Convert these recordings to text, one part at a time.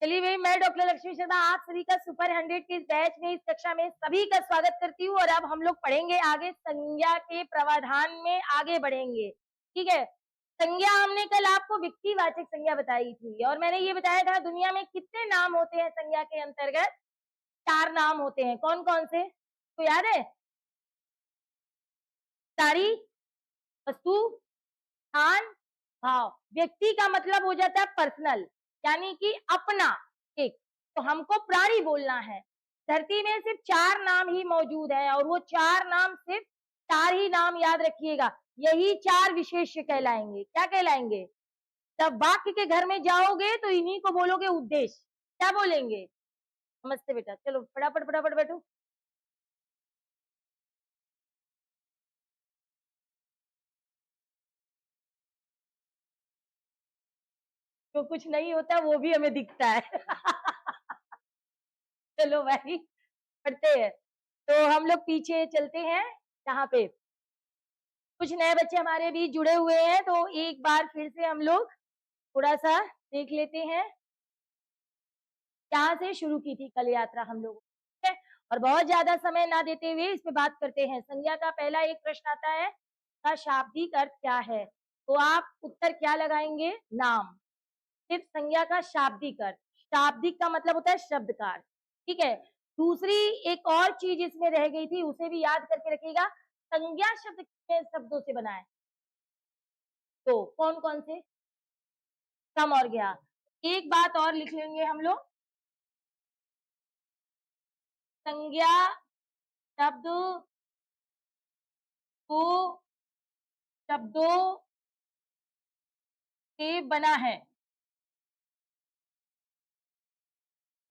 चलिए भाई, मैं डॉक्टर लक्ष्मी शर्मा आप सभी का सुपर 100 के इस बैच में इस कक्षा में सभी का स्वागत करती हूँ। और अब हम लोग पढ़ेंगे आगे, संज्ञा के प्रावधान में आगे बढ़ेंगे। ठीक है, संज्ञा हमने कल आपको व्यक्तिवाचक संज्ञा बताई थी और मैंने ये बताया था दुनिया में कितने नाम होते हैं संज्ञा के अंतर्गत। 4 नाम होते हैं। कौन कौन से, तो याद है? सारी, वस्तु, स्थान, भाव। व्यक्ति का मतलब हो जाता है पर्सनल, यानी कि अपना एक। तो हमको प्राणी बोलना है। धरती में सिर्फ 4 नाम ही मौजूद है और वो 4 नाम सिर्फ 4 ही नाम याद रखिएगा। यही 4 विशेष्य कहलाएंगे। क्या कहलाएंगे? जब वाक्य के घर में जाओगे तो इन्हीं को बोलोगे उद्देश्य। क्या बोलेंगे? नमस्ते बेटा, चलो फटाफट फटाफट बैठो। जो कुछ नहीं होता वो भी हमें दिखता है। चलो भाई, पढ़ते हैं। तो हम लोग पीछे चलते हैं। यहाँ पे कुछ नए बच्चे हमारे बीच जुड़े हुए हैं, तो एक बार फिर से हम लोग थोड़ा सा देख लेते हैं। यहाँ से शुरू की थी कल यात्रा हम लोगों ने, और बहुत ज्यादा समय ना देते हुए इस पे बात करते हैं। संज्ञा का पहला एक प्रश्न आता है, का शाब्दिक अर्थ क्या है? तो आप उत्तर क्या लगाएंगे? नाम। सिर्फ संज्ञा का शाब्दिक अर्थ। शाब्दिक का मतलब होता है शब्दकार। ठीक है, दूसरी एक और चीज इसमें रह गई थी, उसे भी याद करके रखिएगा। संज्ञा शब्द कितने शब्दों से बना है? तो कौन कौन से? सम और ज्ञा। एक बात और लिख लेंगे हम लोग, संज्ञा शब्द को शब्दों से बना है।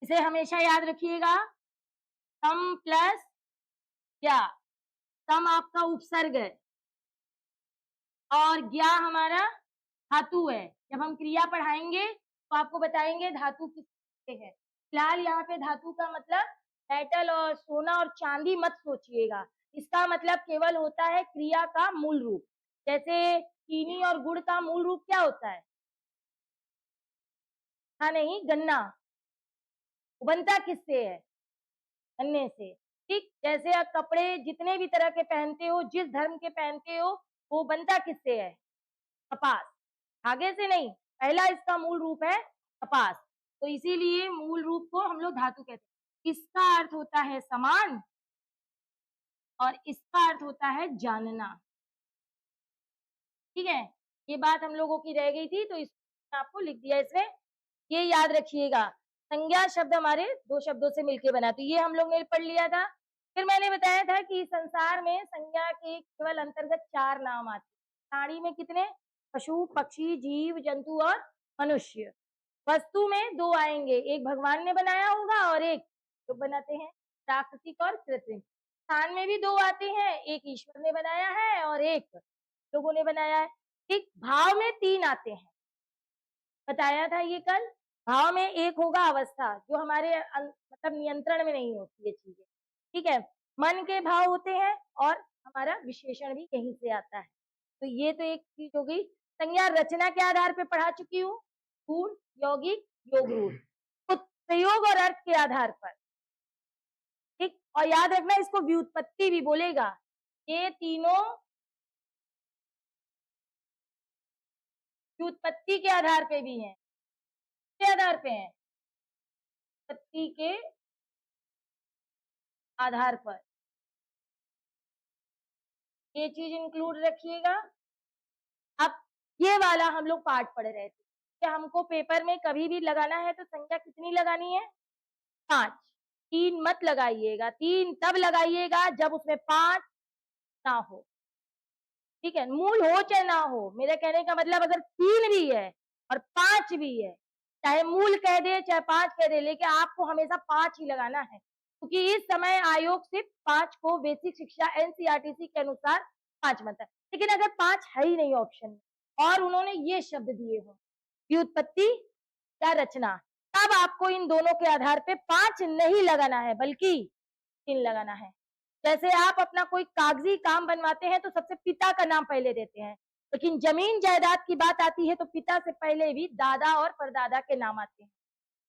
इसे हमेशा याद रखिएगा। सम प्लस ज्ञा। सम आपका उपसर्ग है और ज्ञा हमारा धातु है। जब हम क्रिया पढ़ाएंगे तो आपको बताएंगे धातु किससे है। फिलहाल यहाँ पे धातु का मतलब मेटल और सोना और चांदी मत सोचिएगा। इसका मतलब केवल होता है क्रिया का मूल रूप। जैसे चीनी और गुड़ का मूल रूप क्या होता है? हाँ, नहीं, गन्ना। बनता किससे है? गन्ने से। ठीक, जैसे आप कपड़े जितने भी तरह के पहनते हो, जिस धर्म के पहनते हो, वो बनता किससे है? कपास। धागे से नहीं, पहला इसका मूल रूप है कपास। तो इसीलिए मूल रूप को हम लोग धातु कहते हैं। इसका अर्थ होता है समान और इसका अर्थ होता है जानना। ठीक है, ये बात हम लोगों की रह गई थी तो इसको आपको लिख दिया इसमें। ये याद रखिएगा, संज्ञा शब्द हमारे 2 शब्दों से मिलकर बना। तो ये हम लोग ने पढ़ लिया था। फिर मैंने बताया था कि संसार में संज्ञा के केवल अंतर्गत 4 नाम आते हैं। प्राणी में कितने? पशु, पक्षी, जीव जंतु और मनुष्य। वस्तु में 2 आएंगे, एक भगवान ने बनाया होगा और एक लोग बनाते हैं, प्राकृतिक और कृत्रिम। स्थान में भी 2 आते हैं, एक ईश्वर ने बनाया है और एक लोगों ने बनाया है। ठीक, भाव में 3 आते हैं, बताया था ये कल। भाव में एक होगा अवस्था, जो हमारे मतलब नियंत्रण में नहीं होती है चीजें। ठीक है, मन के भाव होते हैं और हमारा विशेषण भी यहीं से आता है। तो ये तो एक चीज हो गई। संज्ञा रचना के आधार पे पढ़ा चुकी हूँ, गुण, यौगिक, योग रूढ़, प्रयोग और अर्थ के आधार पर। ठीक, और याद रखना इसको व्युत्पत्ति भी बोलेगा। ये तीनों व्युत्पत्ति के आधार पे भी हैं। के आधार पे हैं? व्युत्पत्ति के आधार पर ये चीज इंक्लूड रखिएगा। अब ये वाला हम लोग पार्ट पढ़ रहे थे कि हमको पेपर में कभी भी लगाना है तो संख्या कितनी लगानी है? 5। 3 मत लगाइएगा, 3 तब लगाइएगा जब उसमें 5 ना हो। ठीक है, मूल हो चाहे ना हो, मेरे कहने का मतलब अगर 3 भी है और 5 भी है, चाहे मूल कह दे चाहे 5 कह दे, लेकिन आपको हमेशा 5 ही लगाना है, क्योंकि इस समय आयोग सिर्फ 5 को बेसिक शिक्षा एनसीईआरटी के अनुसार 5 मानता है। लेकिन अगर 5 है ही नहीं ऑप्शन में और उन्होंने ये शब्द दिए हो, व्युत्पत्ति या रचना, तब आपको इन दोनों के आधार पे 5 नहीं लगाना है बल्कि 3 लगाना है। जैसे आप अपना कोई कागजी काम बनवाते हैं तो सबसे पिता का नाम पहले देते हैं, लेकिन जमीन जायदाद की बात आती है तो पिता से पहले भी दादा और परदादा के नाम आते हैं।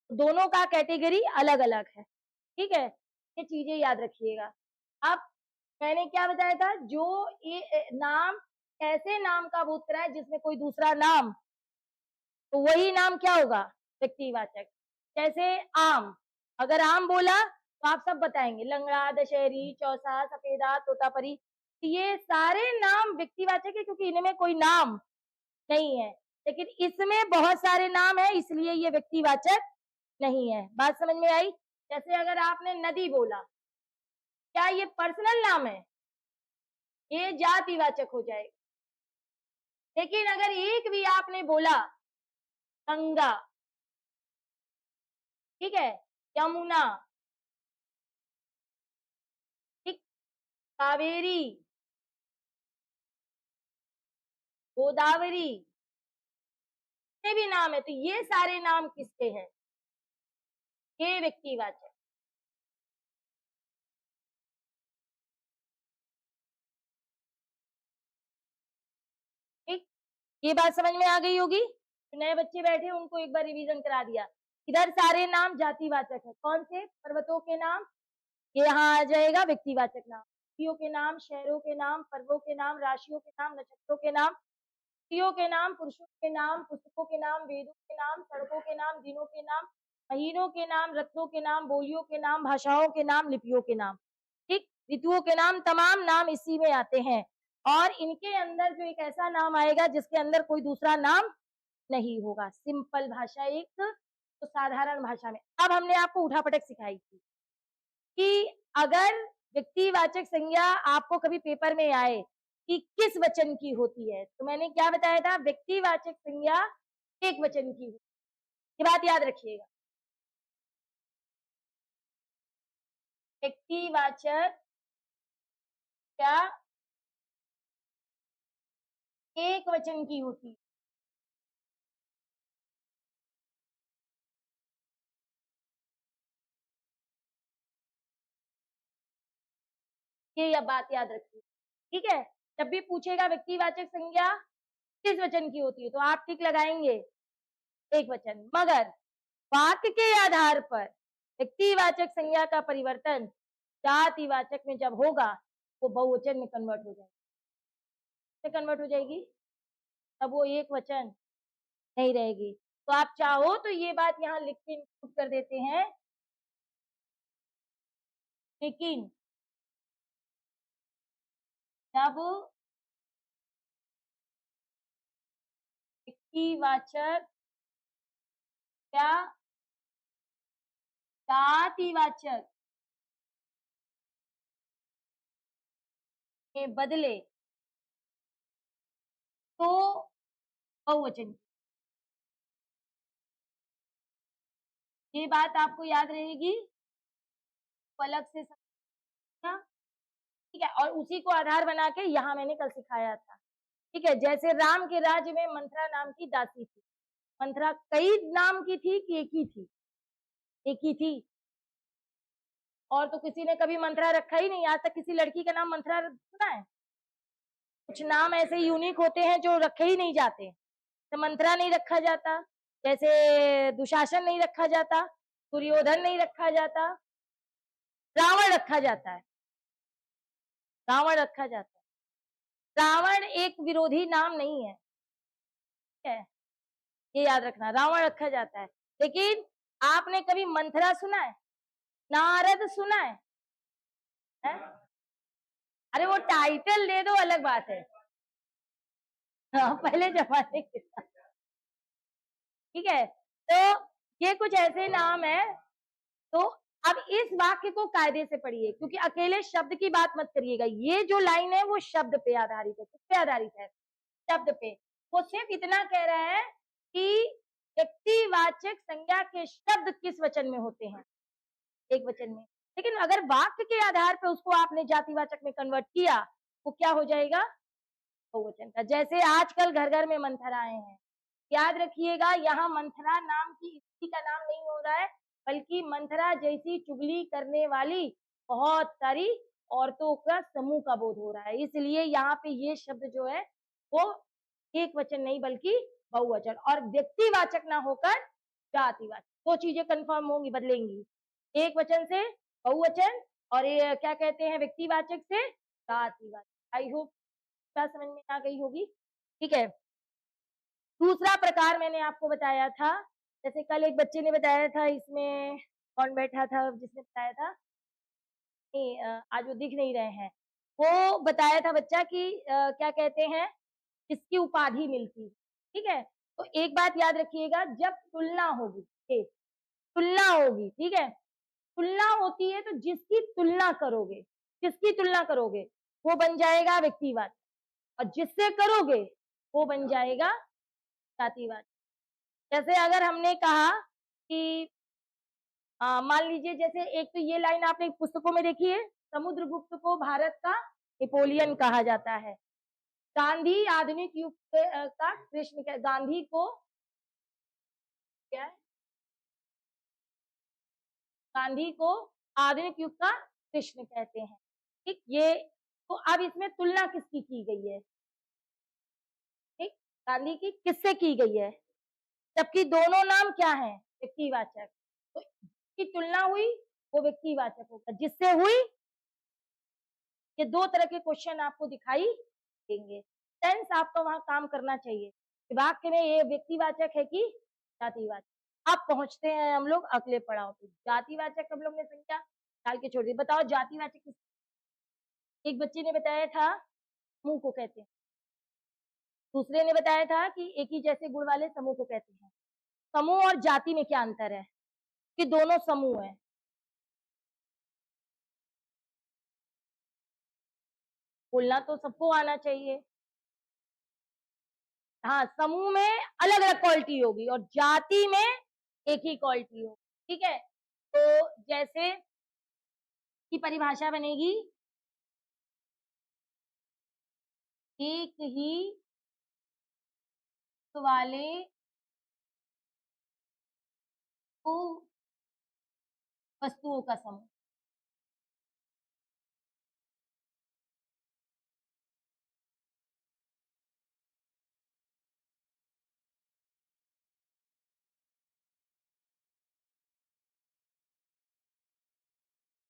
दोनों का कैटेगरी अलग अलग है, ठीक है, ये चीजें याद रखिएगा। अब मैंने क्या बताया था, जो ये नाम ऐसे नाम का बोध कराए जिसमें कोई दूसरा नाम, तो वही नाम क्या होगा, व्यक्तिवाचक। जैसे आम, अगर आम बोला तो आप सब बताएंगे, लंगड़ा, दशहरी, चौसा, सफेदा, तोतापरी, तो ये सारे नाम व्यक्तिवाचक है क्योंकि इनमें कोई नाम नहीं है, लेकिन इसमें बहुत सारे नाम है इसलिए ये व्यक्तिवाचक नहीं है। बात समझ में आई? जैसे अगर आपने नदी बोला, क्या ये पर्सनल नाम है? ये जातिवाचक हो जाएगा। लेकिन अगर एक भी आपने बोला गंगा, ठीक है, यमुना, ठीक, कावेरी, गोदावरी, जितने भी नाम है, तो ये सारे नाम किसके हैं? ये व्यक्तिवाचक। ठीक, ये बात समझ में आ गई होगी। तो नए बच्चे बैठे उनको एक बार रिवीजन करा दिया। इधर सारे नाम जातिवाचक है, कौन से? पर्वतों के नाम, ये यहाँ आ जाएगा व्यक्तिवाचक नाम। नदियों के नाम, शहरों के नाम, पर्वों के नाम, राशियों के नाम, नक्षत्रों के नाम, स्त्रियों के नाम, पुरुषों के नाम, पुस्तकों के नाम, वेदों के नाम, सड़कों के नाम, दिनों के नाम, महीनों के नाम, रत्नों के नाम, बोलियों के नाम, भाषाओं के नाम, लिपियों के नाम, ठीक, ऋतुओं के नाम, तमाम नाम इसी में आते हैं। और इनके अंदर जो एक ऐसा नाम आएगा जिसके अंदर कोई दूसरा नाम नहीं होगा, सिंपल भाषा, एक तो साधारण भाषा में। अब हमने आपको उठापटक सिखाई थी कि अगर व्यक्तिवाचक संज्ञा आपको कभी पेपर में आए कि किस वचन की होती है, तो मैंने क्या बताया था, व्यक्तिवाचक संज्ञा एक वचन की होती है, ये बात याद रखिएगा। व्यक्तिवाचक क्या एक वचन की होती है, ये यह बात याद रखिए, ठीक है। जब भी पूछेगा व्यक्तिवाचक संज्ञा किस वचन की होती है, तो आप टिक लगाएंगे एक वचन, मगर वाक्य के आधार पर व्यक्तिवाचक संज्ञा का परिवर्तन जातिवाचक में जब होगा, वो बहुवचन में कन्वर्ट हो जाएगी, कन्वर्ट हो जाएगी, तब वो एक वचन नहीं रहेगी। तो आप चाहो तो ये बात यहाँ लिख के इंक्लूड कर देते हैं, लेकिन जब व्यक्तिवाचक या जातिवाचक के बदले तो बहुवचन, ये बात आपको याद रहेगी, तो अलग से समझना, ठीक है। और उसी को आधार बना के यहाँ मैंने कल सिखाया था, ठीक है। जैसे राम के राज्य में मंथरा नाम की दासी थी, मंथरा कई नाम की थी कि एक ही थी? एक ही थी। और तो किसी ने कभी मंथरा रखा ही नहीं, आज तक किसी लड़की का नाम मंथरा सुना है? कुछ नाम ऐसे यूनिक होते हैं जो रखे ही नहीं जाते, तो मंथरा नहीं रखा जाता, जैसे दुशासन नहीं रखा जाता, दुर्योधन नहीं रखा जाता, रावण रखा जाता है, रावण रखा जाता है। रावण एक विरोधी नाम नहीं है, ठीक है, ये याद रखना, रावण रखा जाता है। लेकिन आपने कभी मंथरा सुना है? नारद सुना है? अरे वो टाइटल दे दो अलग बात है, हाँ, पहले जमाने के, ठीक है। तो ये कुछ ऐसे नाम है। तो अब इस वाक्य को कायदे से पढ़िए, क्योंकि अकेले शब्द की बात मत करिएगा, ये जो लाइन है वो शब्द पे आधारित है। किस पे आधारित है? शब्द पे। वो सिर्फ इतना कह रहा है कि व्यक्तिवाचक संज्ञा के शब्द किस वचन में होते हैं, एक वचन में। लेकिन अगर वाक्य के आधार पे उसको आपने जातिवाचक में कन्वर्ट किया, वो क्या हो जाएगा, बहुवचन का। जैसे आजकल घर घर में मंथराएं हैं, याद रखिएगा, यहाँ मंथरा नाम की स्त्री का नाम नहीं हो रहा है, बल्कि मंथरा जैसी चुगली करने वाली बहुत सारी औरतों का समूह का बोध हो रहा है, इसलिए यहाँ पे ये शब्द जो है वो एक वचन नहीं बल्कि बहुवचन, और व्यक्तिवाचक ना होकर जातिवाचक। दो चीजें कंफर्म होंगी, बदलेंगी, एक वचन से बहुवचन और ये क्या कहते हैं व्यक्तिवाचक से जातिवाचक। आई होप बात समझ में आ गई होगी। ठीक है, दूसरा प्रकार मैंने आपको बताया था, जैसे कल एक बच्चे ने बताया था, इसमें कौन बैठा था जिसने बताया था, नहीं आज वो दिख नहीं रहे हैं, वो बताया था बच्चा कि क्या कहते हैं इसकी उपाधि मिलती है। ठीक है, तो एक बात याद रखिएगा, जब तुलना होगी, तुलना होगी, ठीक है, तुलना होती है तो जिसकी तुलना करोगे, किसकी तुलना करोगे, वो बन जाएगा व्यक्तिवाचक, और जिससे करोगे वो बन जाएगा जातिवाचक। जैसे अगर हमने कहा कि मान लीजिए, जैसे एक तो ये लाइन आपने पुस्तकों में देखी है, समुद्रगुप्त को भारत का नेपोलियन कहा जाता है। गांधी आधुनिक युग का कृष्ण, गांधी को क्या है, गांधी को आधुनिक युग का कृष्ण कहते हैं। ठीक, ये तो अब इसमें तुलना किसकी की गई है, ठीक, गांधी की किससे की गई है, जबकि दोनों नाम क्या है, व्यक्तिवाचक, तो की तुलना हुई वो व्यक्तिवाचक होगा, जिससे हुई। ये दो तरह के क्वेश्चन आपको दिखाई देंगे, टेंस आपको वहां काम करना चाहिए, वाक्य में ये व्यक्तिवाचक है कि जातिवाचक। अब पहुंचते हैं हम लोग अगले पड़ाव पे, जातिवाचक हम लोग ने संख्या डाल के छोड़ दी। बताओ जातिवाचक किस, एक बच्चे ने बताया था समूह को कहते हैं, दूसरे ने बताया था कि एक ही जैसे गुण वाले समूह को कहते हैं। समूह और जाति में क्या अंतर है, कि दोनों समूह है, बोलना तो सबको आना चाहिए। हाँ, समूह में अलग अलग क्वालिटी होगी और जाति में एक ही क्वालिटी होगी। ठीक है, तो जैसे की परिभाषा बनेगी, एक ही वाले को वस्तुओं का समूह।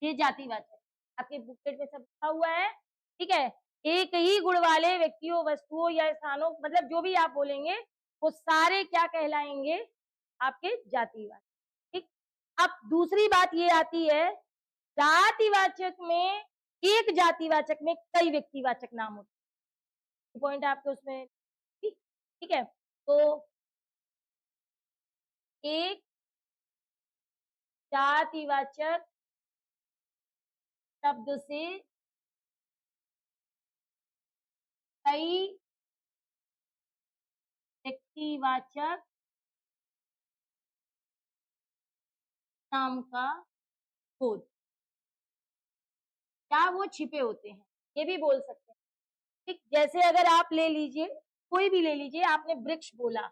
ये जातिवाचक, आपके बुकलेट में सब लिखा हुआ है। ठीक है, एक ही गुण वाले व्यक्तियों, वस्तुओं या स्थानों, मतलब जो भी आप बोलेंगे वो सारे क्या कहलाएंगे, आपके जातिवाचक। ठीक, अब दूसरी बात ये आती है, जातिवाचक में एक जातिवाचक में कई व्यक्तिवाचक नाम होते हैं, पॉइंट आपके उसमें। ठीक, ठीक है, तो एक जातिवाचक शब्द से कई व्यक्तिवाचक नाम का बोध, क्या वो छिपे होते हैं, ये भी बोल सकते हैं। ठीक, जैसे अगर आप ले लीजिए, कोई भी ले लीजिए, आपने वृक्ष बोला,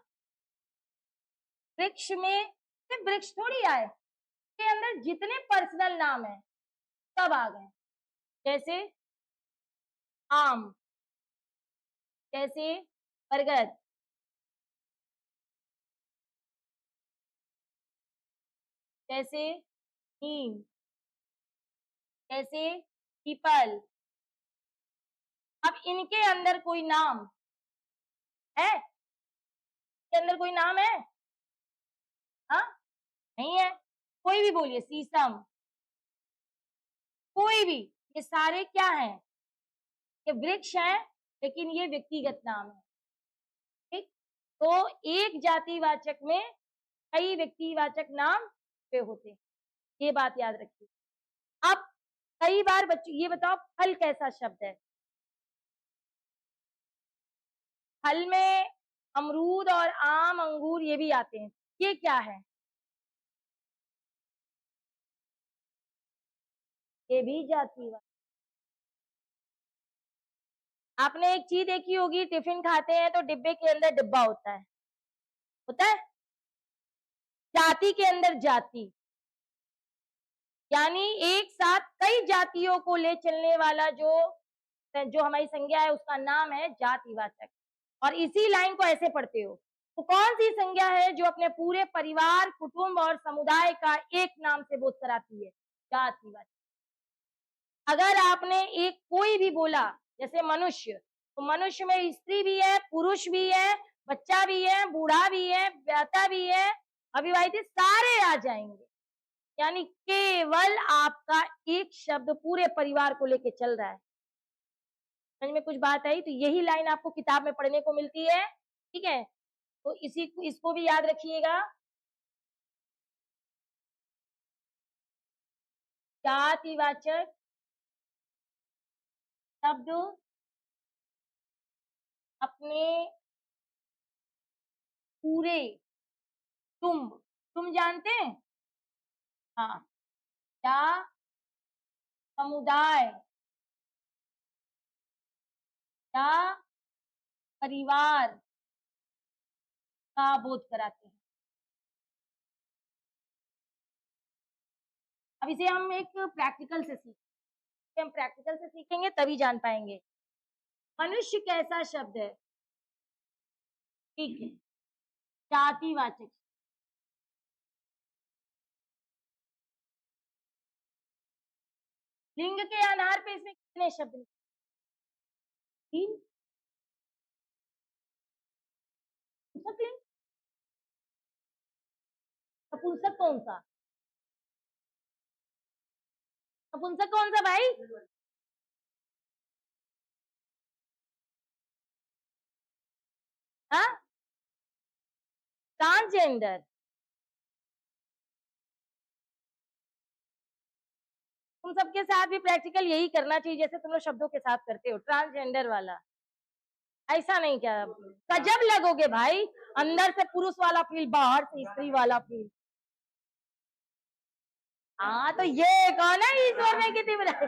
वृक्ष में सिर्फ वृक्ष थोड़ी आए, के अंदर जितने पर्सनल नाम है सब आ गए, जैसे आम, जैसे बरगद, जैसे नीम, जैसे पीपल। अब इनके अंदर कोई नाम है, इनके अंदर कोई नाम है, हाँ नहीं है, कोई भी बोलिए, शीशम, कोई भी, ये सारे क्या हैं, ये वृक्ष हैं, लेकिन ये व्यक्तिगत नाम है। ठीक, तो एक जातिवाचक में कई व्यक्तिवाचक नाम पे होते हैं, ये बात याद रखिए। अब कई बार बच्चों ये बताओ, फल कैसा शब्द है, फल में अमरूद और आम, अंगूर ये भी आते हैं, ये क्या है, ये भी जातिवाचक। आपने एक चीज देखी होगी, टिफिन खाते हैं तो डिब्बे के अंदर डिब्बा होता है, जाति के अंदर जाति, यानी एक साथ कई जातियों को ले चलने वाला जो जो हमारी संज्ञा है उसका नाम है जातिवाचक। और इसी लाइन को ऐसे पढ़ते हो, तो कौन सी संज्ञा है जो अपने पूरे परिवार, कुटुंब और समुदाय का एक नाम से बोध कराती है? जातिवाचक। अगर आपने एक कोई भी बोला, जैसे मनुष्य, तो मनुष्य में स्त्री भी है, पुरुष भी है, बच्चा भी है, बूढ़ा भी है, ब्याता भी है, अविवाहित, सारे आ जाएंगे। यानी केवल आपका एक शब्द पूरे परिवार को लेके चल रहा है। समझ में कुछ बात आई? तो यही लाइन आपको किताब में पढ़ने को मिलती है, ठीक है? तो इसको भी याद रखिएगा। जातिवाचक शब्द अपने पूरे तुम जानते हैं? हाँ, या समुदाय या परिवार का बोध कराते हैं। अब इसे हम एक प्रैक्टिकल से सीखेंगे, हम प्रैक्टिकल से सीखेंगे तभी जान पाएंगे। मनुष्य कैसा शब्द है? ठीक है, जातिवाचक। लिंग के आधार पे इसमें कितने शब्द हैं? 3। नपुंसक लिंग, नपुंसक कौन सा? नपुंसक कौन सा भाई? हाँ, ट्रांसजेंडर। तुम सबके साथ भी प्रैक्टिकल यही करना चाहिए जैसे तुम लोग शब्दों के साथ करते हो, ट्रांसजेंडर वाला। ऐसा नहीं क्या? गजब लगोगे भाई, अंदर से पुरुष वाला फील, बाहर से स्त्री वाला फील। हाँ, तो ये कौन है ईश्वर ने कितनी बनाई?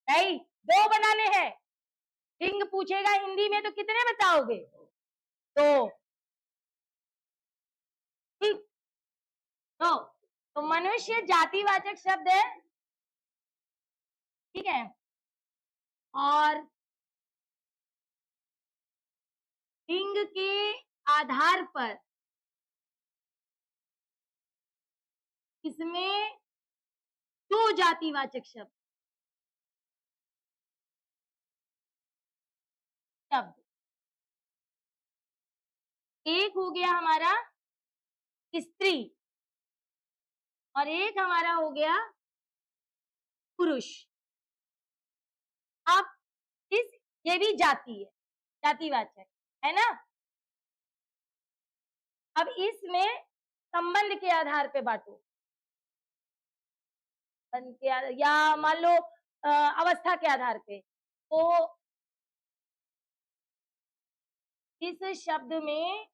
नहीं, 2 बनाने हैं। लिंग पूछेगा हिंदी में तो कितने बताओगे? 2। ठीक, तो मनुष्य जातिवाचक शब्द है, ठीक है? और लिंग के आधार पर इसमें 2 जातिवाचक शब्द, एक हो गया हमारा स्त्री और एक हमारा हो गया पुरुष। अब ये भी जाति है, जातिवाचक है ना? अब इसमें संबंध के आधार पे बांटो, या मान लो अवस्था के आधार पे। तो इस शब्द में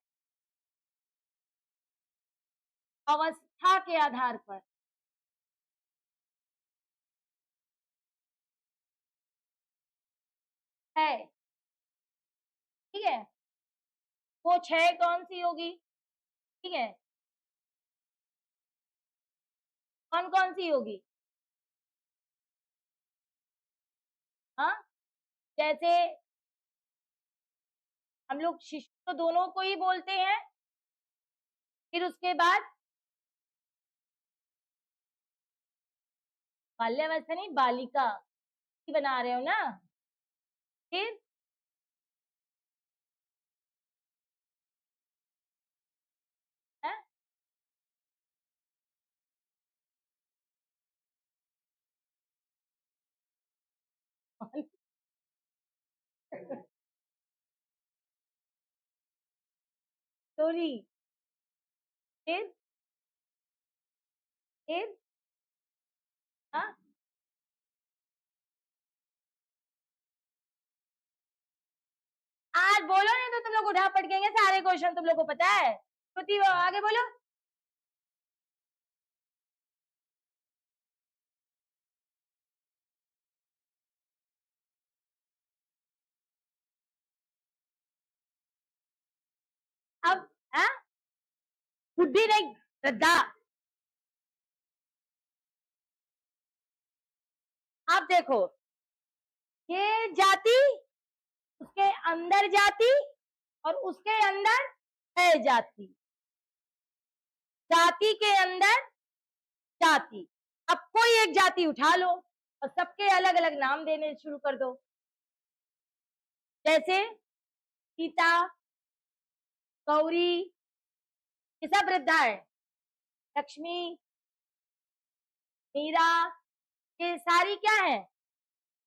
अवस्था के आधार पर है, ठीक है? वो 6 कौन सी होगी? ठीक है, कौन कौन सी होगी? हाँ, जैसे हम लोग शिशु तो दोनों को ही बोलते हैं, फिर उसके बाद बाल्यावस्था नहीं, बालिका बना रहे हो ना? फिर है? सॉरी, फिर हाँ, आज बोलो नहीं तो तुम लोग उठा पटकेंगे सारे क्वेश्चन, तुम लोग को पता है। श्रुति आगे बोलो। अब हाँ, बुद्धि नहीं, श्रद्धा। अब देखो, ये जाति उसके अंदर जाति और उसके अंदर अजाति, जाति के अंदर जाति। अब कोई एक जाति उठा लो और सबके अलग अलग नाम देने शुरू कर दो, जैसे सीता, गौरी, ये सब वृद्धा है, लक्ष्मी, मीरा, ये सारी क्या है,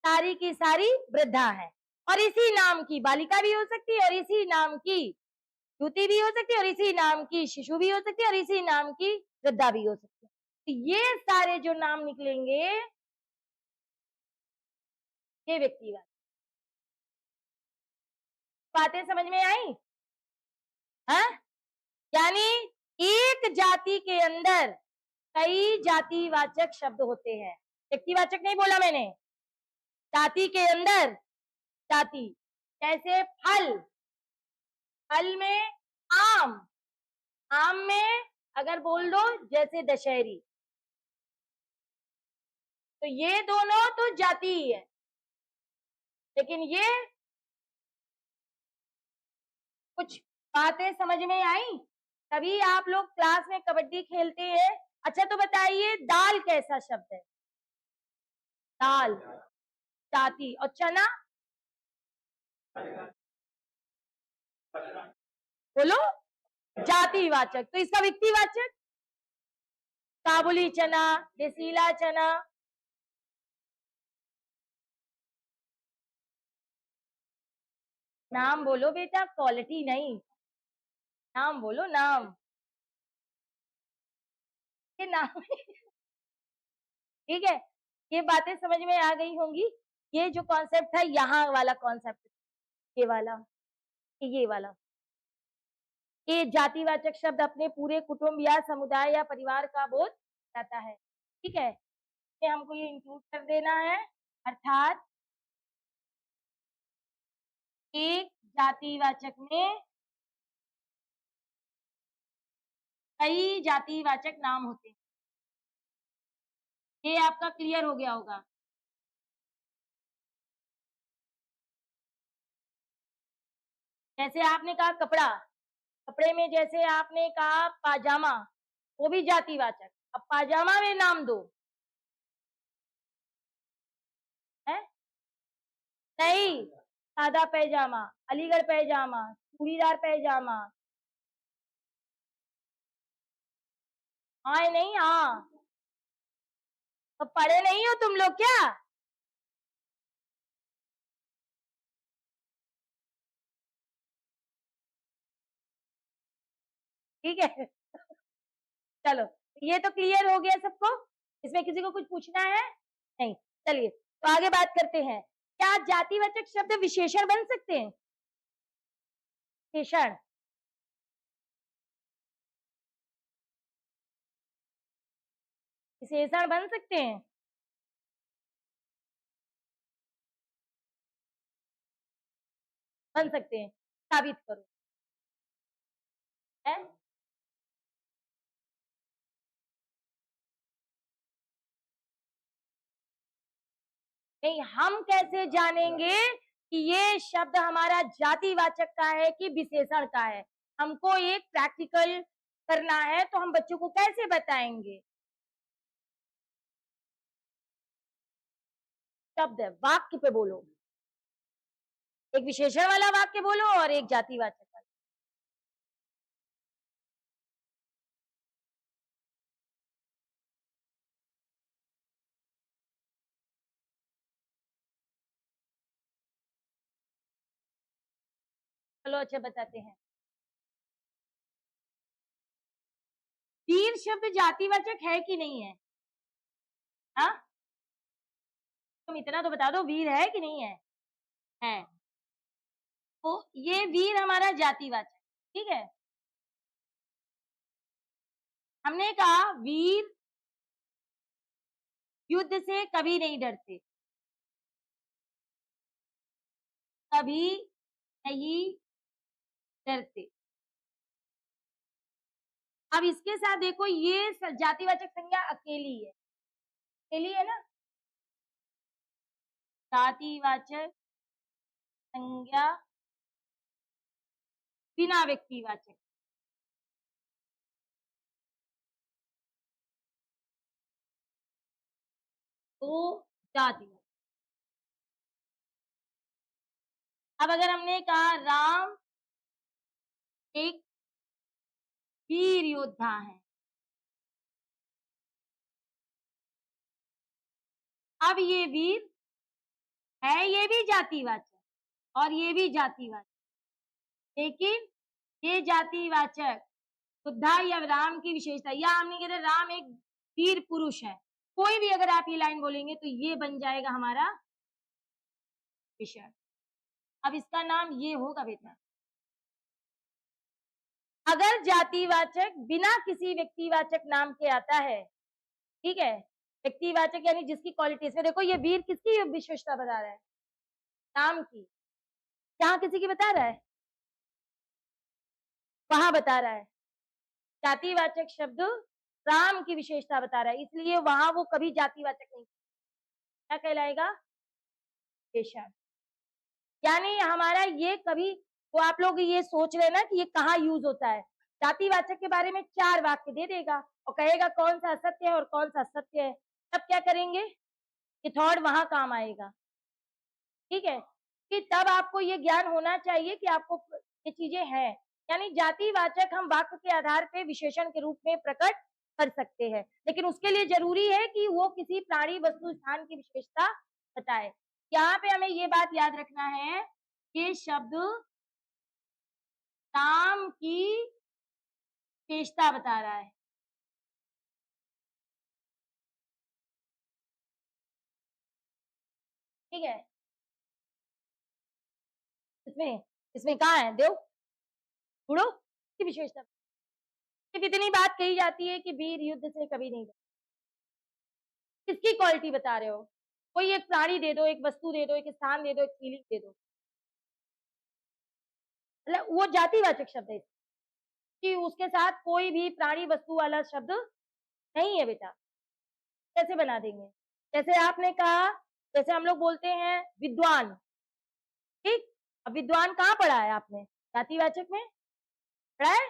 सारी की सारी वृद्धा है। और इसी नाम की बालिका भी हो सकती है और इसी नाम की युवती भी हो सकती है और इसी नाम की शिशु भी हो सकती है और इसी नाम की वृद्धा भी हो सकती है। तो ये सारे जो नाम निकलेंगे ये व्यक्तिवाद। बातें समझ में आई? हाँ, यानी एक जाति के अंदर कई जातिवाचक शब्द होते हैं। व्यक्तिवाचक नहीं बोला मैंने, जाति के अंदर जाति। जैसे फल, फल में आम, आम में अगर बोल दो जैसे दशहरी, तो ये दोनों तो जाति ही है, लेकिन ये कुछ बातें समझ में आई? तभी आप लोग क्लास में कबड्डी खेलते हैं। अच्छा तो बताइए दाल कैसा शब्द है? दाल जाति। और चना बोलो जातिवाचक। तो इसका व्यक्तिवाचक काबुली चना, देसीला चना, नाम बोलो बेटा, क्वालिटी नहीं, नाम बोलो नाम, ये नाम ठीक है। ये बातें समझ में आ गई होंगी। ये जो कॉन्सेप्ट है यहाँ वाला कॉन्सेप्ट, ये वाला, ये वाला, ये जातिवाचक शब्द अपने पूरे कुटुंब या समुदाय या परिवार का बोध कराता है। ठीक है, ये हमको ये इंक्लूड कर देना है। अर्थात एक जातिवाचक में कई जातिवाचक नाम होते हैं। ये आपका क्लियर हो गया होगा। जैसे आपने कहा कपड़ा, कपड़े में जैसे आपने कहा पाजामा, वो भी जातिवाचक। अब पाजामा में नाम दो, है नहीं, सादा पैजामा, अलीगढ़ पैजामा, चूड़ीदार पैजामा, हाँ नहीं, हाँ तो पढ़े नहीं हो तुम लोग क्या? ठीक है चलो, ये तो क्लियर हो गया सबको। इसमें किसी को कुछ पूछना है? नहीं, चलिए तो आगे बात करते हैं। क्या जातिवाचक शब्द विशेषण बन सकते हैं? विशेषण, विशेषण बन सकते हैं? बन सकते हैं, साबित करो। है नहीं, हम कैसे जानेंगे कि ये शब्द हमारा जातिवाचक का है कि विशेषण का है? हमको एक प्रैक्टिकल करना है, तो हम बच्चों को कैसे बताएंगे? शब्द है, वाक्य पे बोलो, एक विशेषण वाला वाक्य बोलो और एक जातिवाचक वाला। चलो अच्छा बताते हैं। वीर शब्द जातिवाचक है कि नहीं है? हाँ, तुम इतना तो बता दो, वीर है कि नहीं है? है। तो ये वीर हमारा जातिवाचक, ठीक है। हमने कहा वीर युद्ध से कभी नहीं डरते, कभी नहीं डरते। अब इसके साथ देखो, ये जातिवाचक संज्ञा अकेली है, अकेली है ना। जातिवाचक संज्ञा बिना व्यक्तिवाचक। तो जातिवाचक। अब अगर हमने कहा राम एक वीर योद्धा है, अब ये वीर है, ये भी जातिवाचक और ये भी जातिवाचक, लेकिन ये जातिवाचक बुद्धा या राम की विशेषता, या हमने कहते राम एक वीर पुरुष है, कोई भी अगर आप ये लाइन बोलेंगे तो ये बन जाएगा हमारा विशेषण। अब इसका नाम ये होगा बेटा, अगर जातिवाचक बिना किसी व्यक्तिवाचक नाम के आता है, ठीक है, व्यक्तिवाचक यानी जिसकी क्वालिटी, इसमें देखो ये वीर किसकी विशेषता बता रहा है, राम की, यहाँ किसी की बता रहा है, वहां बता रहा है, जातिवाचक शब्द राम की विशेषता बता रहा है, इसलिए वहां वो कभी जातिवाचक नहीं, क्या कहलाएगा, विशेषण। यानी हमारा ये कभी, तो आप लोग ये सोच रहे ना कि ये कहाँ यूज होता है, जातिवाचक के बारे में 4 वाक्य दे देगा और कहेगा कौन सा असत्य है और कौन सा सत्य है, तब क्या करेंगे, ये थॉट वहां काम आएगा, ठीक है, कि तब आपको ये ज्ञान होना चाहिए कि आपको ये चीजें हैं, यानी जातिवाचक हम वाक्य के आधार पे विशेषण के रूप में प्रकट कर सकते हैं, लेकिन उसके लिए जरूरी है कि वो किसी प्राणी वस्तु स्थान की विशेषता बताए। यहाँ पे हमें ये बात याद रखना है कि शब्द राम की विशेषता बता रहा है, ठीक है, इसमें इसमें कहाँ है देव उड़ो की विशेषता, सिर्फ इतनी बात कही जाती है कि वीर युद्ध से कभी नहीं डरे, किसकी क्वालिटी बता रहे हो, कोई एक प्राणी दे दो, एक वस्तु दे दो, एक स्थान दे दो, एक फीलिंग दे दो, मतलब वो जातिवाचक शब्द है कि उसके साथ कोई भी प्राणी वस्तु वाला शब्द नहीं है बेटा, कैसे बना देंगे, जैसे आपने कहा, जैसे हम लोग बोलते हैं विद्वान, ठीक, अब विद्वान कहाँ पढ़ा है आपने, जातिवाचक में पढ़ा है,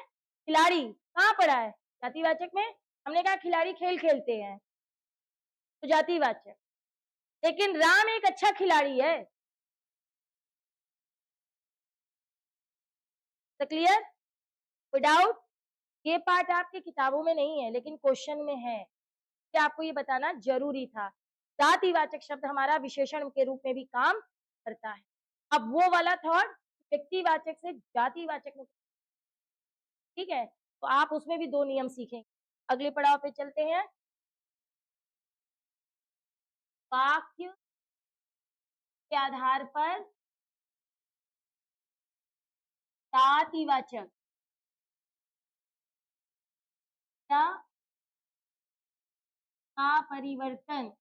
खिलाड़ी कहाँ पढ़ा है, जातिवाचक में, हमने कहा खिलाड़ी खेल खेलते हैं तो जातिवाचक, लेकिन राम एक अच्छा खिलाड़ी है, तो क्लियर, कोई डाउट, ये पार्ट आपकी किताबों में नहीं है लेकिन क्वेश्चन में है, कि आपको ये बताना जरूरी था, जातिवाचक शब्द हमारा विशेषण के रूप में भी काम करता है। अब वो वाला थॉट व्यक्तिवाचक से जातिवाचक में, ठीक है, तो आप उसमें भी 2 नियम सीखेंगे। अगले पड़ाव पे चलते हैं, वाक्य के आधार पर जातिवाचक का परिवर्तन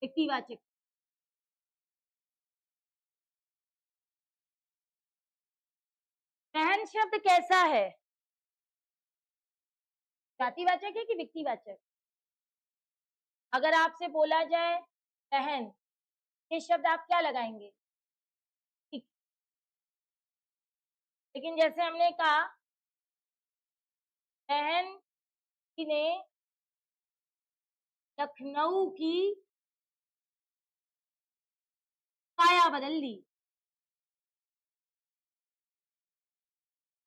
व्यक्तिवाचक, बहन शब्द कैसा है, जातिवाचक है कि व्यक्तिवाचक, अगर आपसे बोला जाए बहन, ये शब्द आप क्या लगाएंगे, ठीक, लेकिन जैसे हमने कहा बहन ने लखनऊ की काया बदल दी,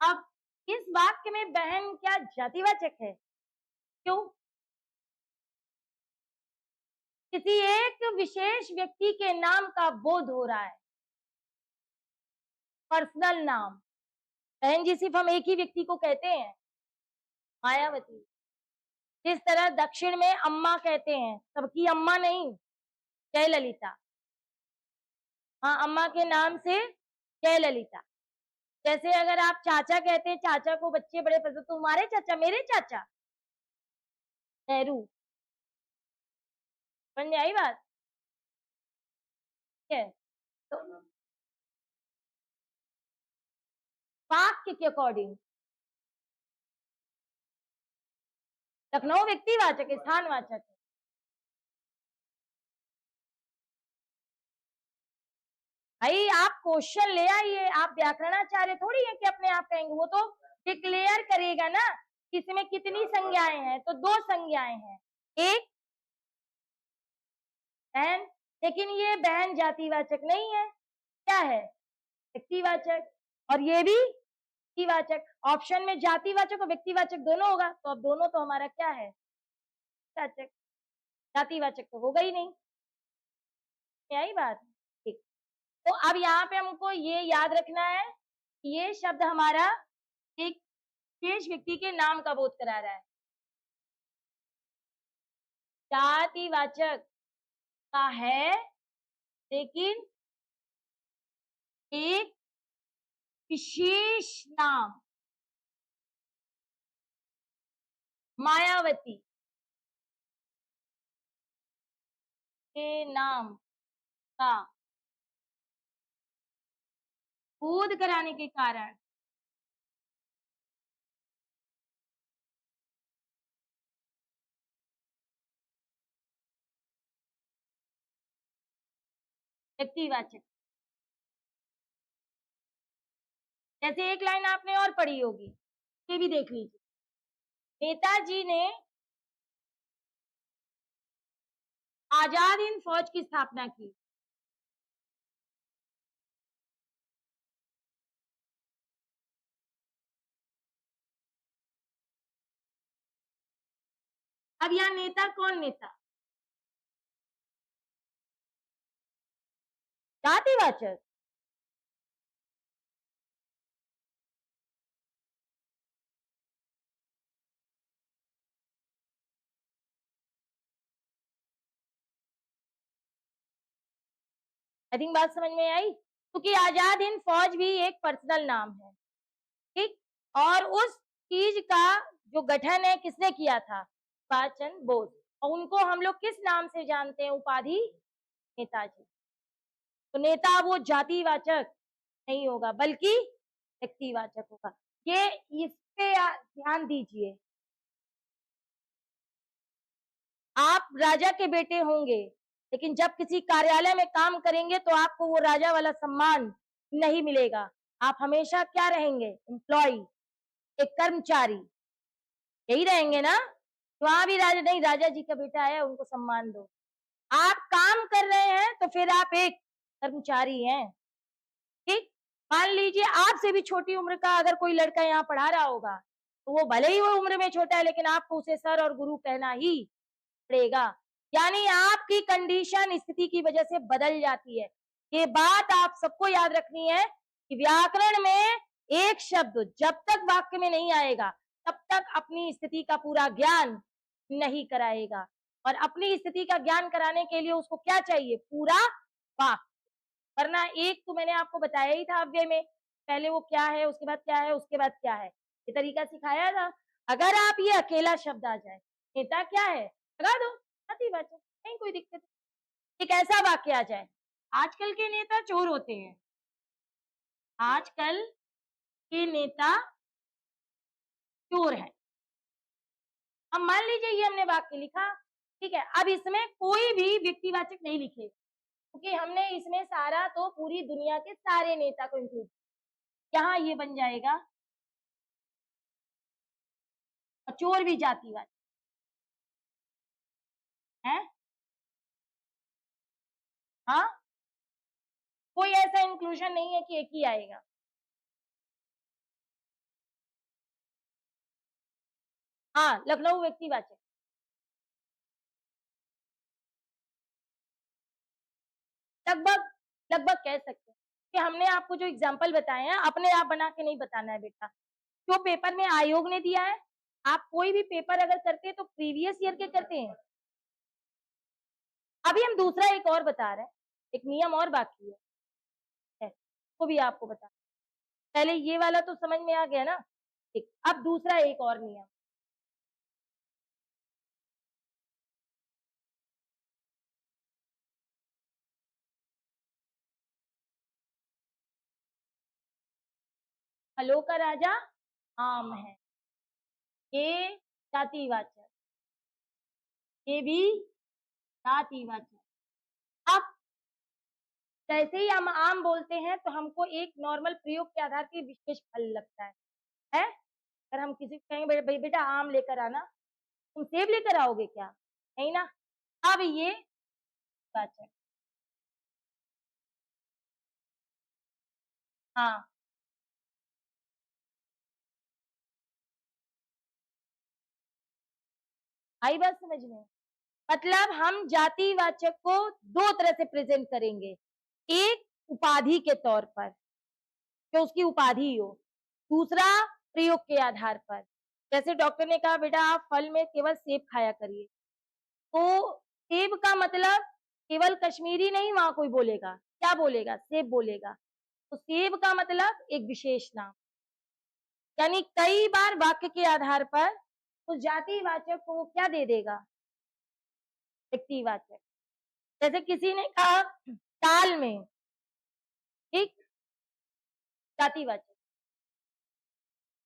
अब इस वाक्य में बहन क्या जातिवाचक है, क्यों, किसी एक विशेष व्यक्ति के नाम का बोध हो रहा है, पर्सनल नाम, बहन जी सिर्फ हम एक ही व्यक्ति को कहते हैं, मायावती, जिस तरह दक्षिण में अम्मा कहते हैं, सबकी अम्मा नहीं, जयललिता, हाँ अम्मा के नाम से जयललिता, जैसे अगर आप चाचा कहते हैं, चाचा को बच्चे बड़े पसंद, तुम्हारे चाचा, मेरे चाचा, नेहरू, समझ में आई बात, ठीक है, तो वाक्य के अकॉर्डिंग लखनऊ व्यक्तिवाचक है, स्थानवाचक है, भाई आप क्वेश्चन ले आइए, आप व्याकरणाचार्य थोड़ी है कि अपने आप कहेंगे, वो तो डिक्लेयर करेगा ना कि इसमें कितनी संज्ञाएं हैं, तो 2 संज्ञाएं हैं, एक बहन, लेकिन ये बहन जातिवाचक नहीं है, क्या है? व्यक्तिवाचक, और ये भी व्यक्तिवाचक। ऑप्शन में जातिवाचक और व्यक्तिवाचक दोनों होगा, तो अब दोनों तो हमारा क्या है? वाचक, जातिवाचक तो होगा ही नहीं। यही बात, ठीक। तो अब यहाँ पे हमको ये याद रखना है कि ये शब्द हमारा एक विशेष व्यक्ति के नाम का बोध करा रहा है। जातिवाचक का है, लेकिन एक विशेष नाम, मायावती के नाम का बोध कराने के कारण व्यक्तिवाचक। जैसे एक लाइन आपने और पढ़ी होगी, ये भी देख लीजिए। नेताजी ने आजाद हिंद फौज की स्थापना की। अब यहाँ नेता कौन नेता? जातिवाचक। आई थिंक बात समझ में आई, क्योंकि आजाद हिंद फौज भी एक पर्सनल नाम है, ठीक। और उस चीज का जो गठन है किसने किया था? सुभाष चंद्र बोस। और उनको हम लोग किस नाम से जानते हैं, उपाधि? नेताजी। तो नेता वो जातिवाचक नहीं होगा, बल्कि व्यक्तिवाचक होगा। ये इस पे ध्यान दीजिए। आप राजा के बेटे होंगे, लेकिन जब किसी कार्यालय में काम करेंगे तो आपको वो राजा वाला सम्मान नहीं मिलेगा। आप हमेशा क्या रहेंगे? एम्प्लॉय, एक कर्मचारी, यही रहेंगे ना। वहां भी राजा नहीं, राजा जी का बेटा है, उनको सम्मान दो। आप काम कर रहे हैं तो फिर आप एक कर्मचारी हैं, ठीक। मान लीजिए आपसे भी छोटी उम्र का अगर कोई लड़का यहाँ पढ़ा रहा होगा, तो वो भले ही वो उम्र में छोटा है, लेकिन आपको उसे सर और गुरु कहना ही पड़ेगा। यानी आपकी कंडीशन स्थिति की वजह से बदल जाती है। ये बात आप सबको याद रखनी है कि व्याकरण में एक शब्द जब तक वाक्य में नहीं आएगा, तब तक अपनी स्थिति का पूरा ज्ञान नहीं कराएगा। और अपनी स्थिति का ज्ञान कराने के लिए उसको क्या चाहिए? पूरा वाक्य। वरना एक तो मैंने आपको बताया ही था अव्यय में, पहले वो क्या है, उसके बाद क्या है, उसके बाद क्या है, ये तरीका सिखाया था। अगर आप ये अकेला शब्द आ जाए, नेता क्या है, लगा दो, जातिवाचक, नहीं कोई दिक्कत। एक ऐसा वाक्य आ जाए, आजकल के नेता चोर होते हैं, आजकल के नेता चोर है। अब मान लीजिए ये हमने वाक्य लिखा, ठीक है। अब इसमें कोई भी व्यक्तिवाचक नहीं लिखे, क्योंकि हमने इसमें सारा तो पूरी दुनिया के सारे नेता को इंक्लूड, यहाँ ये बन जाएगा और चोर भी जातिवाचक है। हाँ, कोई ऐसा इंक्लूजन नहीं है कि एक ही आएगा। हाँ, लखनऊ व्यक्तिवाचक, लगभग लगभग कह सकते हैं कि हमने आपको जो एग्जाम्पल बताए हैं अपने आप बना के नहीं बताना है बेटा, जो पेपर में आयोग ने दिया है। आप कोई भी पेपर अगर करते हैं तो प्रीवियस ईयर के करते हैं। अभी हम दूसरा एक और बता रहे हैं, एक नियम और बाकी है, वो भी आपको बता। पहले ये वाला तो समझ में आ गया ना, ठीक। अब दूसरा एक और नियम, फलों का राजा आम है, ये जातिवाचक, ये भी जातिवाचक। अब जैसे ही हम आम बोलते हैं तो हमको एक नॉर्मल प्रयोग के आधार पर विशेष फल लगता है? अगर हम किसी को कहेंगे भाई बेटा आम लेकर आना, तुम सेब लेकर आओगे क्या? नहीं ना। अब ये वाचक, हाँ, आई बात समझ में? मतलब हम जातिवाचक को दो तरह से प्रेजेंट करेंगे। एक उपाधि के तौर पर, जो उसकी उपाधि हो। दूसरा प्रयोग के आधार पर। जैसे डॉक्टर ने कहा बेटा आप फल में केवल सेब खाया करिए। तो सेब का मतलब केवल कश्मीरी नहीं वहां कोई बोलेगा। क्या बोलेगा? सेब बोलेगा। तो सेब का मतलब एक विशेष नाम। यानी कई बार वाक्य के आधार पर उस जातिवाचक को क्या दे देगा? व्यक्तिवाचक। जैसे किसी ने कहा ताल में, ठीक, जातिवाचक,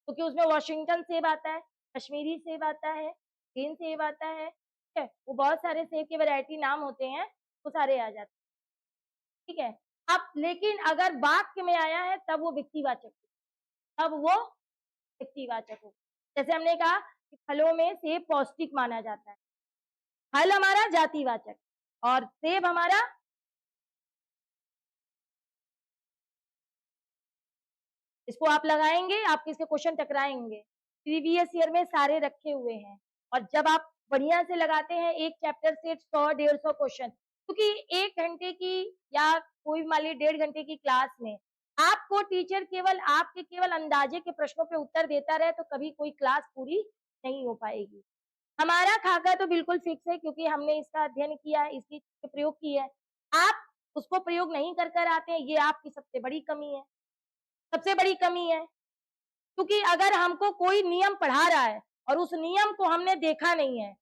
क्योंकि उसमें वॉशिंगटन सेब आता है, कश्मीरी सेब आता है, ग्रीन सेब आता है, ठीक है, वो बहुत सारे सेब के वैरायटी नाम होते हैं, वो सारे आ जाते हैं, ठीक है। अब लेकिन अगर वाक्य में आया है तब वो व्यक्तिवाचक, तब वो व्यक्तिवाचक हो। जैसे हमने कहा कि फलों में सेब पौष्टिक माना जाता है। फल हमारा जातिवाचक और सेब हमारा, इसको आप लगाएंगे, आप किसके क्वेश्चन टकराएंगे। प्रीवियस ईयर में सारे रखे हुए हैं और जब आप बढ़िया से लगाते हैं एक चैप्टर से 100-150 क्वेश्चन, क्योंकि 1 घंटे की या कोई मान ली 1.5 घंटे की क्लास में आपको टीचर केवल आपके केवल अंदाजे के प्रश्नों पे उत्तर देता रहे तो कभी कोई क्लास पूरी नहीं हो पाएगी। हमारा खाका तो बिल्कुल फिक्स है क्योंकि हमने इसका अध्ययन किया है, इसकी प्रयोग की है। आप उसको प्रयोग नहीं कर कर आते हैं, ये आपकी सबसे बड़ी कमी है, सबसे बड़ी कमी है। क्योंकि अगर हमको कोई नियम पढ़ा रहा है और उस नियम को हमने देखा नहीं है,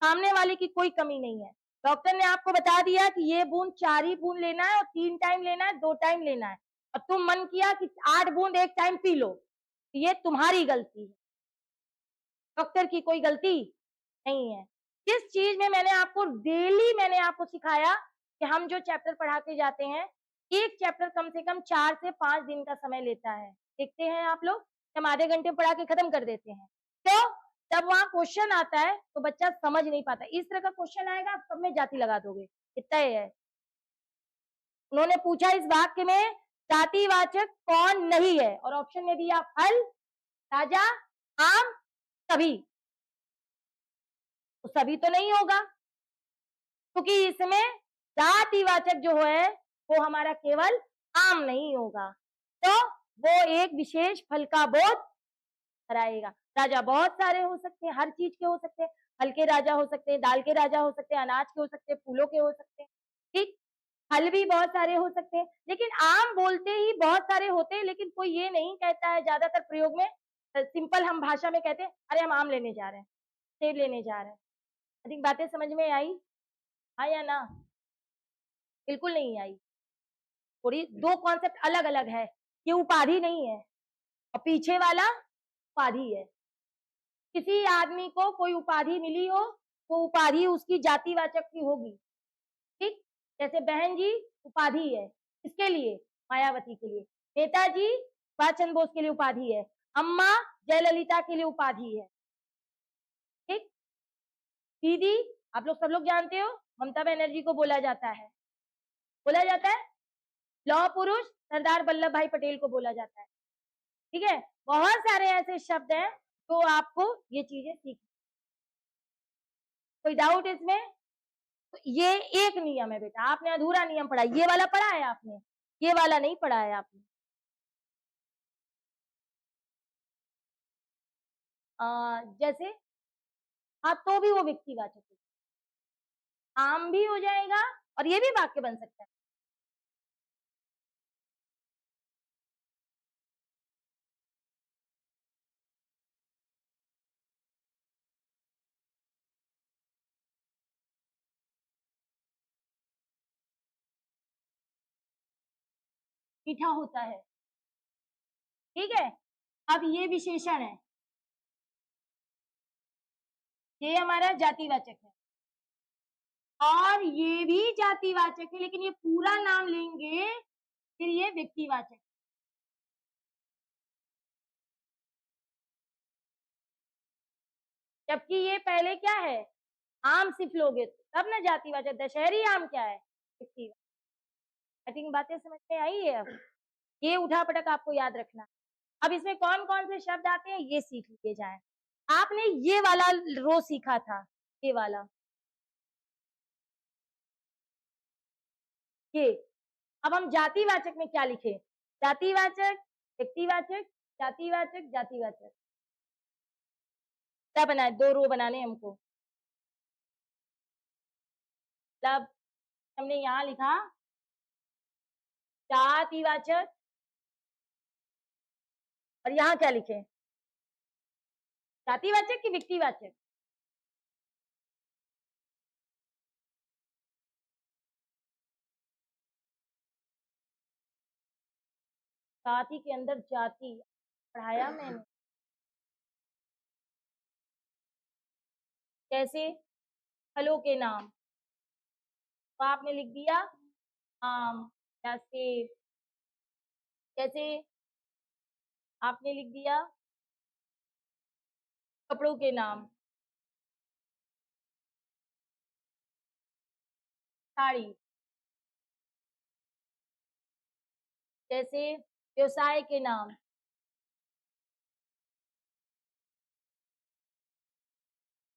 सामने वाले की कोई कमी नहीं है। डॉक्टर ने आपको बता दिया कि ये बूंद 4 ही बूंद लेना है और 3 टाइम लेना है, 2 टाइम लेना है और तुम मन किया कि 8 बूंद एक टाइम पी लो, ये तुम्हारी गलती है, डॉक्टर की कोई गलती नहीं है। जिस चीज में मैंने आपको सिखाया कि हम जो चैप्टर पढ़ा के जाते हैं, एक चैप्टर कम से कम 4 से 5 दिन का समय लेता है। देखते हैं आप लोग, हम आधे घंटे में पढ़ा के खत्म कर देते हैं। तो जब वहां क्वेश्चन आता है तो बच्चा समझ नहीं पाता। इस तरह का क्वेश्चन आएगा, आप सब में जाति लगा दोगे, इतना ही है। उन्होंने पूछा इस वाक्य में जातिवाचक कौन नहीं है और ऑप्शन में दिया फल, राजा, आम, सभी। तो सभी तो नहीं होगा क्योंकि इसमें जातिवाचक जो है वो हमारा केवल आम नहीं होगा, तो वो एक विशेष फल का बोध कराएगा। राजा बहुत सारे हो सकते हैं, हर चीज के हो सकते हैं, फल के राजा हो सकते हैं, दाल के राजा हो सकते हैं, अनाज के हो सकते हैं, फूलों के हो सकते हैं, ठीक। फल भी बहुत सारे हो सकते हैं, लेकिन आम बोलते ही बहुत सारे होते हैं, लेकिन कोई ये नहीं कहता है ज्यादातर प्रयोग में। सिंपल हम भाषा में कहते हैं अरे हम आम लेने जा रहे हैं, सेब लेने जा रहे हैं। अधिक बातें समझ में आई? हाँ या ना? बिल्कुल नहीं आई। थोड़ी दो कॉन्सेप्ट अलग अलग है, ये उपाधि नहीं है और पीछे वाला उपाधि है। किसी आदमी को कोई उपाधि मिली हो तो उपाधि उसकी जातिवाचक की होगी, ठीक। जैसे बहन जी उपाधि है, किसके लिए? मायावती के लिए। नेताजी सुभाष चंद्र बोस के लिए उपाधि है। अम्मा जयललिता के लिए उपाधि है, ठीक। दीदी आप लोग सब लोग जानते हो ममता बनर्जी को बोला जाता है, बोला जाता है। लौह पुरुष सरदार वल्लभ भाई पटेल को बोला जाता है, ठीक है। बहुत सारे ऐसे शब्द हैं तो आपको ये चीजें सीखनी। कोई डाउट इसमें? तो ये एक नियम है बेटा, आपने अधूरा नियम पढ़ा, ये वाला पढ़ा है आपने, ये वाला नहीं पढ़ा है आपने। जैसे हाँ तो भी वो व्यक्तिवाचक है, आम भी हो जाएगा और ये भी वाक्य बन सकता है। मीठा होता है, ठीक है। अब ये विशेषण है, ये हमारा जातिवाचक है। और ये भी जातिवाचक है, लेकिन ये पूरा नाम लेंगे फिर ये व्यक्तिवाचक। जबकि ये पहले क्या है, आम सिर्फ लोगे तब ना जातिवाचक। दशहरी आम क्या है, व्यक्तिवाचक। आई थिंक बातें समझ में आई है। अब ये उठापटक आपको याद रखना। अब इसमें कौन कौन से शब्द आते हैं ये सीख लिए जाए। आपने ये वाला रो सीखा था, ये वाला, ये। अब हम जातिवाचक में क्या लिखे, जातिवाचक, व्यक्तिवाचक, जातिवाचक, जातिवाचक। क्या बनाए, दो रो बनाने हमको। मतलब हमने यहाँ लिखा जातिवाचक, और यहाँ क्या लिखे, जातिवाचक की व्यक्तिवाचक। जाति के अंदर जाति पढ़ाया मैंने। कैसे, फलों के नाम, तो आपने लिख दिया आम या सेब। कैसे, आपने लिख दिया कपड़ों के नाम, साड़ी। जैसे व्यवसाय के नाम,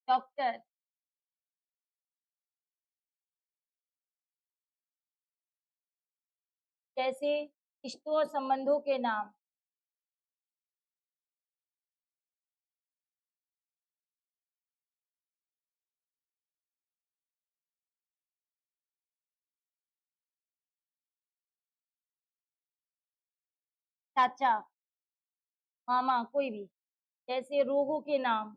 डॉक्टर। जैसे रिश्तों और संबंधों के नाम, चाचा, मामा, कोई भी। जैसे रोगों के नाम,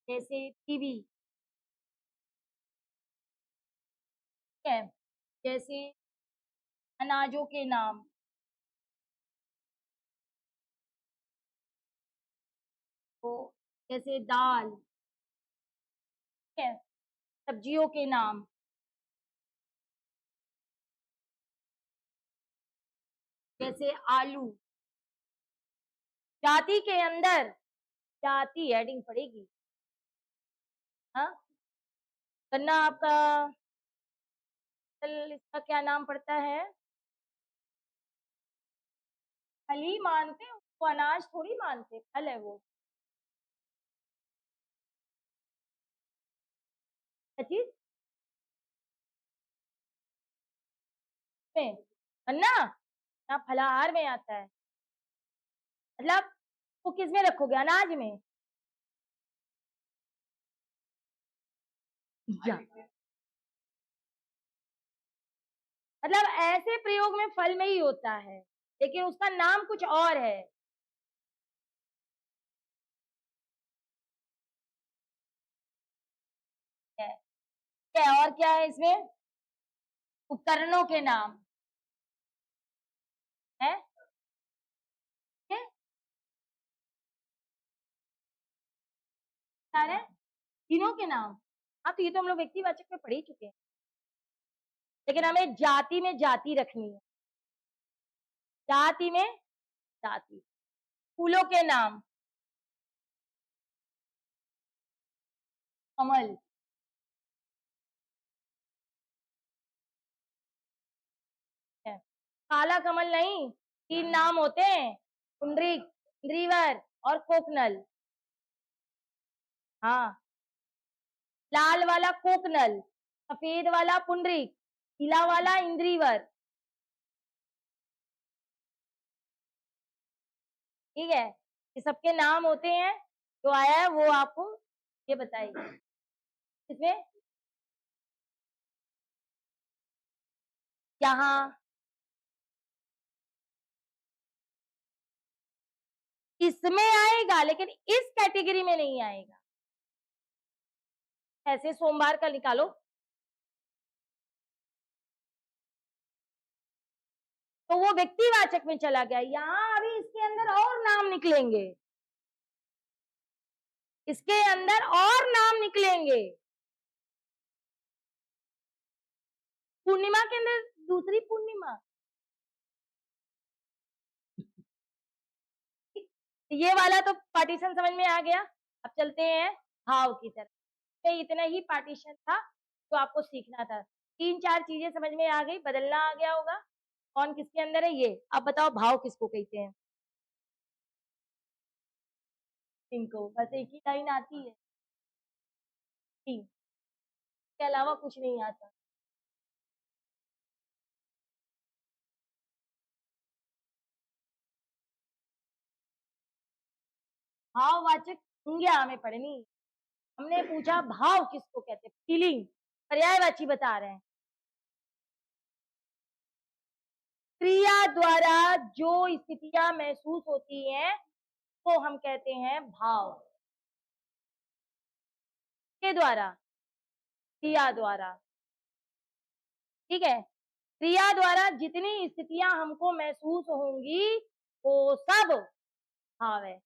जैसे टीबी, ठीक है। जैसे अनाजों के नाम, तो जैसे दाल, ठीक है। सब्जियों के नाम, जैसे आलू। जाति के अंदर जाति हेडिंग पड़ेगी। हाँ, गन्ना आपका, चल इसका क्या नाम पड़ता है, फल ही मानते हैं उसको, अनाज थोड़ी मानते, फल है वो। क्या चीज में, गन्ना यहाँ फलाहार में आता है। मतलब वो किस में रखोगे, अनाज में। या मतलब ऐसे प्रयोग में फल में ही होता है, लेकिन उसका नाम कुछ और है। क्या और क्या है इसमें, उपकरणों के नाम है, है? सारे तीनों के नाम। हाँ, तो ये तो हम लोग व्यक्तिवाचक में पढ़ ही चुके हैं, लेकिन हमें जाति में जाति रखनी है। जाति में जाति, फूलों के नाम, कमल है। काला कमल नहीं, तीन नाम होते हैं, पुंडरीक, इंद्रीवर और कोकनल। हाँ, लाल वाला कोकनल, सफेद वाला पुंडरीक, पीला वाला इंद्रीवर। ठीक है, ये सबके नाम होते हैं। जो आया है वो आपको ये बताइए इसमें। यहाँ इसमें आएगा, लेकिन इस कैटेगरी में नहीं आएगा। ऐसे सोमवार का निकालो, तो वो व्यक्तिवाचक में चला गया। यहाँ अभी इसके अंदर और नाम निकलेंगे। इसके अंदर और नाम निकलेंगे। पूर्णिमा के अंदर दूसरी पूर्णिमा। ये वाला तो पार्टीशन समझ में आ गया। अब चलते हैं भाव की तरफ। तो इतना ही पार्टीशन था जो आपको सीखना था। 3-4 चीजें समझ में आ गई, बदलना आ गया होगा। कौन किसके अंदर है ये। अब बताओ भाव किसको कहते हैं। इनको बस एक ही लाइन आती है, तीन के अलावा कुछ नहीं आता। भाववाचक संज्ञा हमें पढ़नी। हमने पूछा भाव किसको कहते हैं, फीलिंग, पर्यायवाची बता रहे हैं। क्रिया द्वारा जो स्थितियां महसूस होती हैं वो हम कहते हैं भाव। के द्वारा, क्रिया द्वारा, ठीक है। क्रिया द्वारा जितनी स्थितियां हमको महसूस होंगी वो सब भाव है।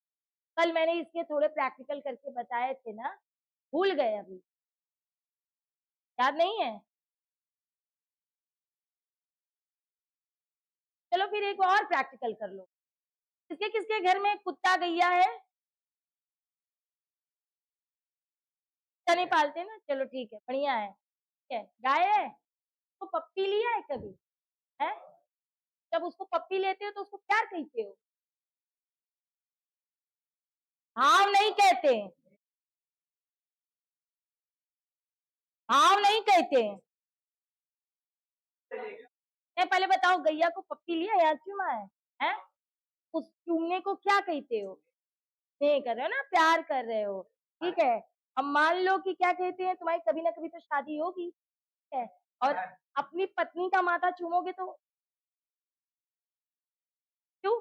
कल मैंने इसके थोड़े प्रैक्टिकल करके बताए थे ना, भूल गए अभी, याद नहीं है। चलो फिर एक और प्रैक्टिकल कर लो। किसके किसके घर में कुत्ता गैया है। कुत्ता नहीं पालते ना, चलो ठीक है, बढ़िया है। ठीक है, गाय है तो पप्पी लिया है कभी है। जब उसको पप्पी लेते हो तो उसको क्या कहते हो। भाव नहीं कहते, भाव नहीं कहते। नहीं, पहले बताओ गैया को पप्पी लिया या चूमा है? उस चूमने को क्या कहते हो। नहीं कर रहे हो ना, प्यार कर रहे हो। ठीक है, अब मान लो कि क्या कहते हैं, तुम्हारी कभी ना कभी तो शादी होगी, ठीक है, और अपनी पत्नी का माथा चूमोगे तो क्यों।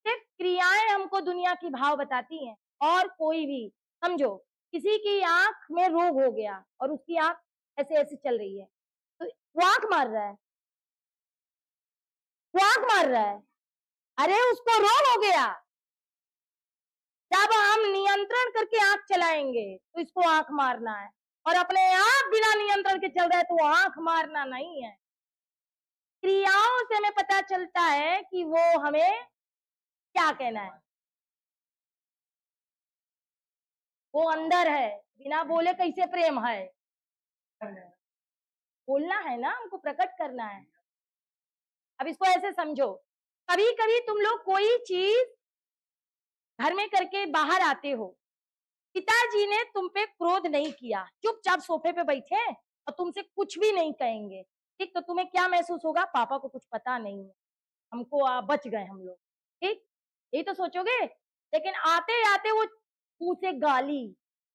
सिर्फ क्रियाएं हमको दुनिया की भाव बताती हैं। और कोई भी, समझो किसी की आंख में रोग हो गया और उसकी आंख ऐसे ऐसे चल रही है तो वो आंख मार रहा है, वो आंख मार रहा है। अरे उसको रोग हो गया। जब हम नियंत्रण करके आंख चलाएंगे तो इसको आंख मारना है, और अपने आप बिना नियंत्रण के चल रहा है तो वो आंख मारना नहीं है। क्रियाओं से हमें पता चलता है कि वो हमें क्या कहना है। वो अंदर है, बिना बोले कैसे प्रेम है। बोलना है ना, हमको प्रकट करना है। अब इसको ऐसे समझो, कभी कभी तुम लोग कोई चीज घर में करके बाहर आते हो, पिताजी ने तुम पे क्रोध नहीं किया, चुपचाप सोफे पे बैठे और तुमसे कुछ भी नहीं कहेंगे, ठीक, तो तुम्हें क्या महसूस होगा, पापा को कुछ पता नहीं है, हमको बच गए हम लोग, ठीक, यही तो सोचोगे। लेकिन आते आते वो मुंह से गाली,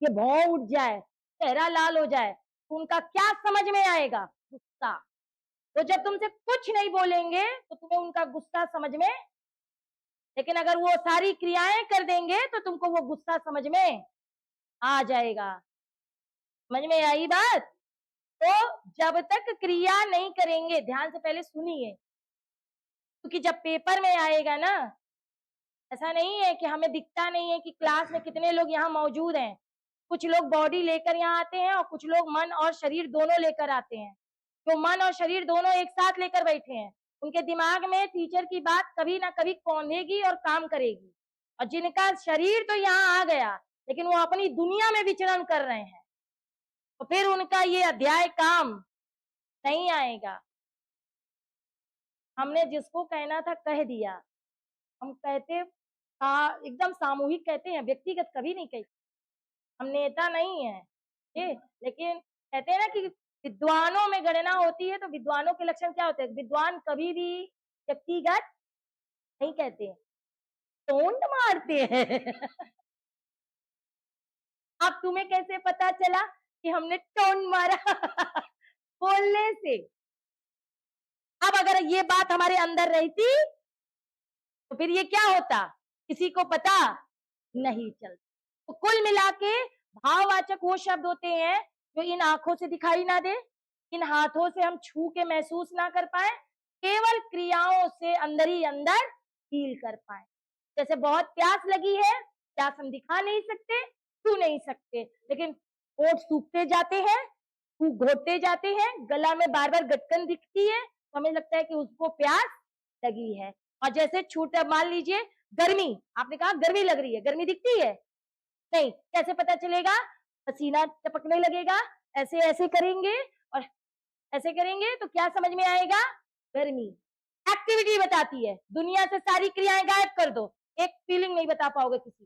ये भौं उठ जाए, चेहरा लाल हो जाए, तो उनका क्या समझ में आएगा, गुस्सा। तो जब तुमसे कुछ नहीं बोलेंगे तो तुम्हें उनका गुस्सा समझ में, लेकिन अगर वो सारी क्रियाएं कर देंगे तो तुमको वो गुस्सा समझ में आ जाएगा। समझ में आई बात। तो जब तक क्रिया नहीं करेंगे, ध्यान से पहले सुनिए, क्योंकि जब पेपर में आएगा ना, ऐसा नहीं है कि हमें दिखता नहीं है कि क्लास में कितने लोग यहाँ मौजूद हैं। कुछ लोग बॉडी लेकर यहाँ आते हैं और कुछ लोग मन और शरीर दोनों लेकर आते हैं। जो मन और शरीर दोनों एक साथ लेकर बैठे हैं, उनके दिमाग में टीचर की बात कभी ना कभी कौंधेगी और काम करेगी। और जिनका शरीर तो यहाँ आ गया लेकिन वो अपनी दुनिया में विचरण कर रहे हैं, तो फिर उनका ये अध्याय काम नहीं आएगा। हमने जिसको कहना था कह दिया। हम कहते एकदम सामूहिक कहते हैं, व्यक्तिगत कभी नहीं कहते। हम नेता नहीं है, लेकिन कहते हैं ना कि विद्वानों में गणना होती है, तो विद्वानों के लक्षण क्या होते हैं। विद्वान कभी भी व्यक्तिगत नहीं कहते हैं, टोंट मारते हैं। अब तुम्हें कैसे पता चला कि हमने टोंट मारा। बोलने से। अब अगर ये बात हमारे अंदर रहती तो फिर ये क्या होता, किसी को पता नहीं चलता। तो कुल मिला के भाववाचक वो शब्द होते हैं जो इन आंखों से दिखाई ना दे, इन हाथों से हम छू के महसूस ना कर पाए, केवल क्रियाओं से अंदर ही अंदर फील कर पाए। जैसे बहुत प्यास लगी है, प्यास हम दिखा नहीं सकते, छू नहीं सकते, लेकिन होंठ सूखते जाते हैं, फूंक घोटते जाते हैं, गला में बार बार गटकन दिखती है, तो हमें लगता है कि उसको प्यास लगी है। और जैसे छूट, मान लीजिए गर्मी, आपने कहा गर्मी लग रही है, गर्मी दिखती है नहीं, कैसे पता चलेगा? पसीना टपकने लगेगा, ऐसे ऐसे करेंगे और ऐसे करेंगे तो क्या समझ में आएगा? गर्मी। एक्टिविटी बताती है, दुनिया से सारी क्रियाएं गायब कर दो, एक फीलिंग नहीं बता पाओगे किसी,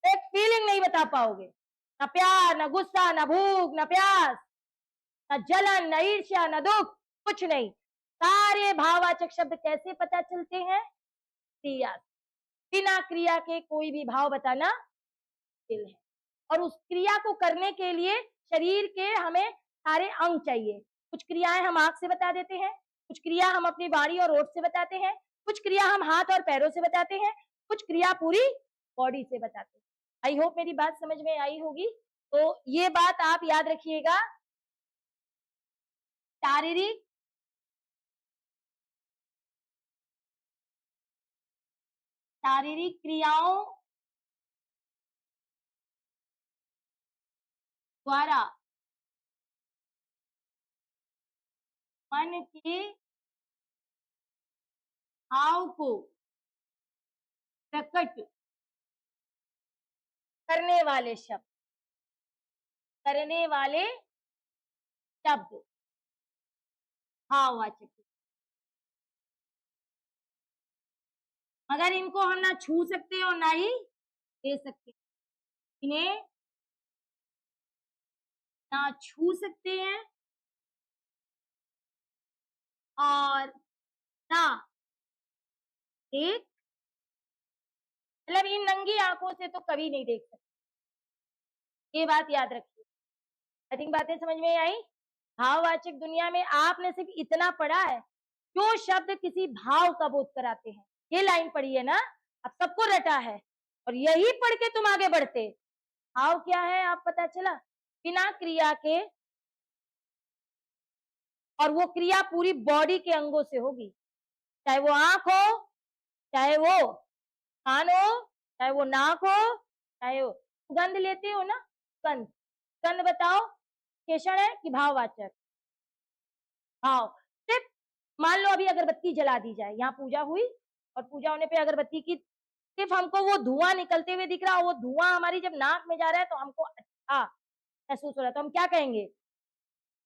एक फीलिंग नहीं बता पाओगे, ना प्यार, ना गुस्सा, ना भूख, ना प्यास, ना जलन, ना ईर्ष्या, ना दुख, कुछ नहीं। सारे भाववाचक शब्द कैसे पता चलते हैं? क्रिया। बिना क्रिया के कोई भी भाव बताना मुश्किल है। और उस क्रिया को करने के लिए शरीर के हमें सारे अंग चाहिए। कुछ क्रियाएं हम आंख से बता देते हैं, कुछ क्रिया हम अपनी वाणी और ओठ से बताते हैं, कुछ क्रिया हम हाथ और पैरों से बताते हैं, कुछ क्रिया पूरी बॉडी से बताते हैं। आई होप मेरी बात समझ में आई होगी। तो ये बात आप याद रखिएगा, शारीरिक शारीरिक क्रियाओं द्वारा मन के भाव को प्रकट करने वाले शब्द, करने वाले शब्द भाववाचक। मगर इनको हम ना छू सकते और ना ही दे सकते, इन्हें ना छू सकते हैं और ना देख, मतलब इन नंगी आंखों से तो कभी नहीं देख सकते, ये बात याद रखिए। आई थिंक बातें समझ में आई। भाववाचक दुनिया में आपने सिर्फ इतना पढ़ा है, जो शब्द किसी भाव का बोध कराते हैं, ये लाइन पढ़ी है ना, अब सबको रटा है और यही पढ़ के तुम आगे बढ़ते। भाव क्या है आप पता चला? बिना क्रिया के, और वो क्रिया पूरी बॉडी के अंगों से होगी, चाहे वो आंख हो, चाहे वो कान हो, चाहे वो नाक हो, चाहे वो सुगंध लेते हो ना, गंध, गंध बताओ विशेषण है कि भाववाचक? भाव। सिर्फ मान लो अभी अगरबत्ती जला दी जाए, यहाँ पूजा हुई और पूजा होने पे अगरबत्ती की, सिर्फ हमको वो धुआं निकलते हुए दिख रहा, वो धुआं हमारी जब नाक में जा रहा है तो हमको अच्छा महसूस हो रहा है, तो हम क्या कहेंगे?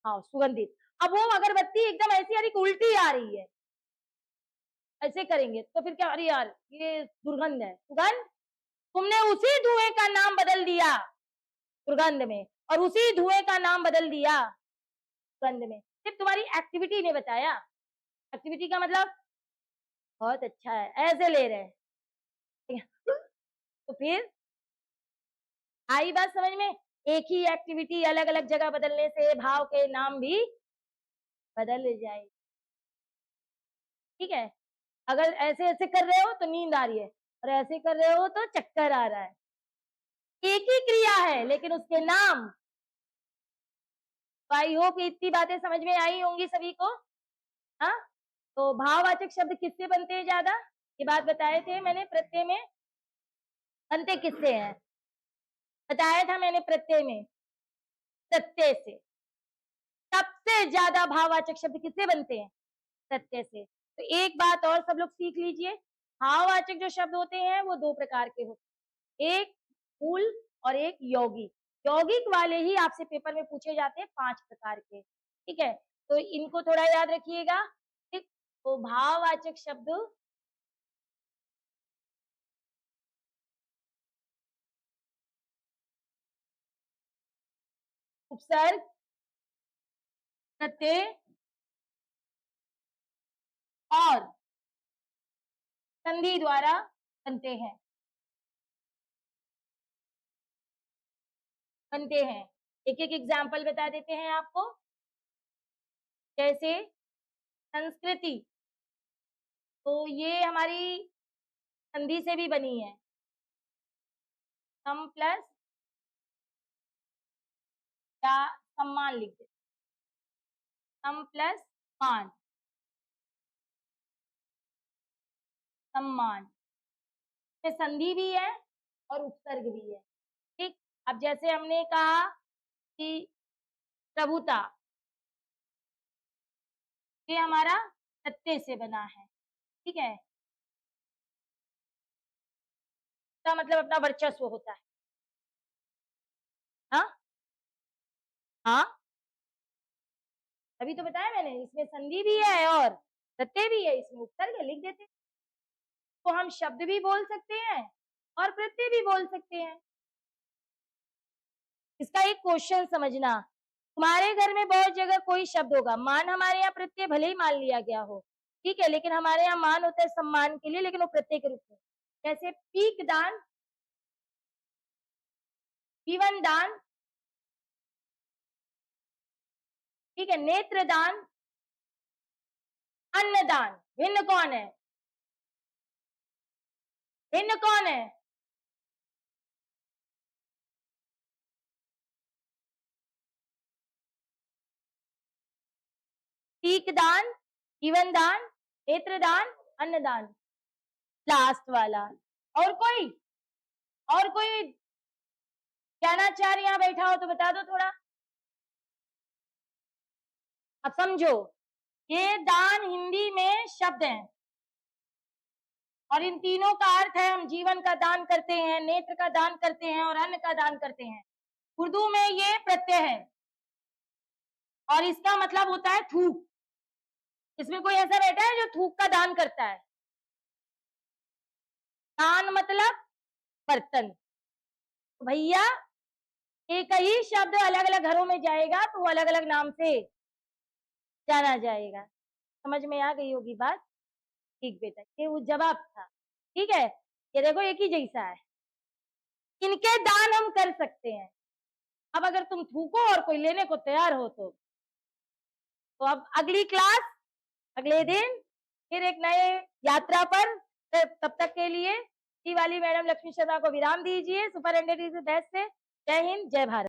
हाँ, सुगंधित। अब वो अगरबत्ती एकदम ऐसी आ रही कि उल्टी आ रही है, ऐसे करेंगे तो फिर क्या? अरे यार ये दुर्गंध है। सुगंध, तुमने उसी धुएं का नाम बदल दिया दुर्गंध में, और उसी धुएं का नाम बदल दिया गंध में, सिर्फ तुम्हारी एक्टिविटी ने बताया। एक्टिविटी का मतलब बहुत अच्छा है, ऐसे ले रहे हैं तो फिर आई बात समझ में? एक ही एक्टिविटी अलग अलग जगह बदलने से भाव के नाम भी बदल जाए, ठीक है? अगर ऐसे ऐसे कर रहे हो तो नींद आ रही है, और ऐसे कर रहे हो तो चक्कर आ रहा है, एक ही क्रिया है लेकिन उसके नाम। आई होप इतनी बातें समझ में आई होंगी सभी को। हाँ, तो भाववाचक शब्द किससे बनते हैं ज्यादा? ये बात बताए थे मैंने, प्रत्यय में बनते किससे हैं? बताया था मैंने, प्रत्यय में, प्रत्यय से। सबसे ज्यादा भाववाचक शब्द किससे बनते हैं? प्रत्यय से। तो एक बात और सब लोग सीख लीजिए, भाववाचक जो शब्द होते हैं वो दो प्रकार के होते हैं, एक मूल और एक यौगिक। यौगिक वाले ही आपसे पेपर में पूछे जाते हैं 5 प्रकार के, ठीक है? तो इनको थोड़ा याद रखिएगा, ठीक? तो भाववाचक शब्द उपसर्ग, प्रत्यय और संधि द्वारा बनते हैं, बनते हैं। एक एक एग्जाम्पल बता देते हैं आपको, जैसे संस्कृति, तो ये हमारी संधि से भी बनी है, सम प्लस, या सम्मान लिख दे, सम प्लस मान, सम्मान। इसमें संधि भी है और उपसर्ग भी है। ठीक, अब जैसे हमने कहा कि प्रभुता, ये हमारा प्रत्यय से बना है। ठीक है, इसका मतलब अपना वर्चस्व होता है। हाँ हाँ, अभी तो बताया मैंने, इसमें संधि भी है और प्रत्यय भी है, इसमें उपसर्ग है, लिख देते। तो हम शब्द भी बोल सकते हैं और प्रत्यय भी बोल सकते हैं। इसका एक क्वेश्चन समझना, तुम्हारे घर में बहुत जगह कोई शब्द होगा, मान हमारे यहाँ प्रत्यय भले ही मान लिया गया हो, ठीक है, लेकिन हमारे यहाँ मान होता है सम्मान के लिए, लेकिन वो प्रत्यय के रूप में। जैसे पीक दान, जीवन दान, ठीक है, नेत्र दान, अन्नदान। भिन्न कौन है? भिन्न कौन है? पीक दान, जीवन दान, नेत्र दान, अन्नदान, लास्ट वाला। और कोई, और कोई ज्ञानाचार्य यहाँ बैठा हो तो बता दो थोड़ा। अब समझो, ये दान हिंदी में शब्द हैं और इन तीनों का अर्थ है हम जीवन का दान करते हैं, नेत्र का दान करते हैं और अन्न का दान करते हैं। उर्दू में ये प्रत्यय है और इसका मतलब होता है थूक। इसमें कोई ऐसा बैठा है जो थूक का दान करता है? दान मतलब बर्तन। तो भैया एक ही शब्द अलग अलग घरों में जाएगा तो वो अलग अलग नाम से जाना जाएगा। समझ में आ गई होगी बात? ठीक बेटा, ये वो जवाब था। ठीक है, ये देखो एक ही जैसा है, इनके दान हम कर सकते हैं। अब अगर तुम थूको और कोई लेने को तैयार हो तो अब अगली क्लास अगले दिन फिर एक नए यात्रा पर। तब तक के लिए वाली मैडम लक्ष्मी शर्मा को विराम दीजिए। सुपरिटेंडेंट से। जय हिंद, जय भारत।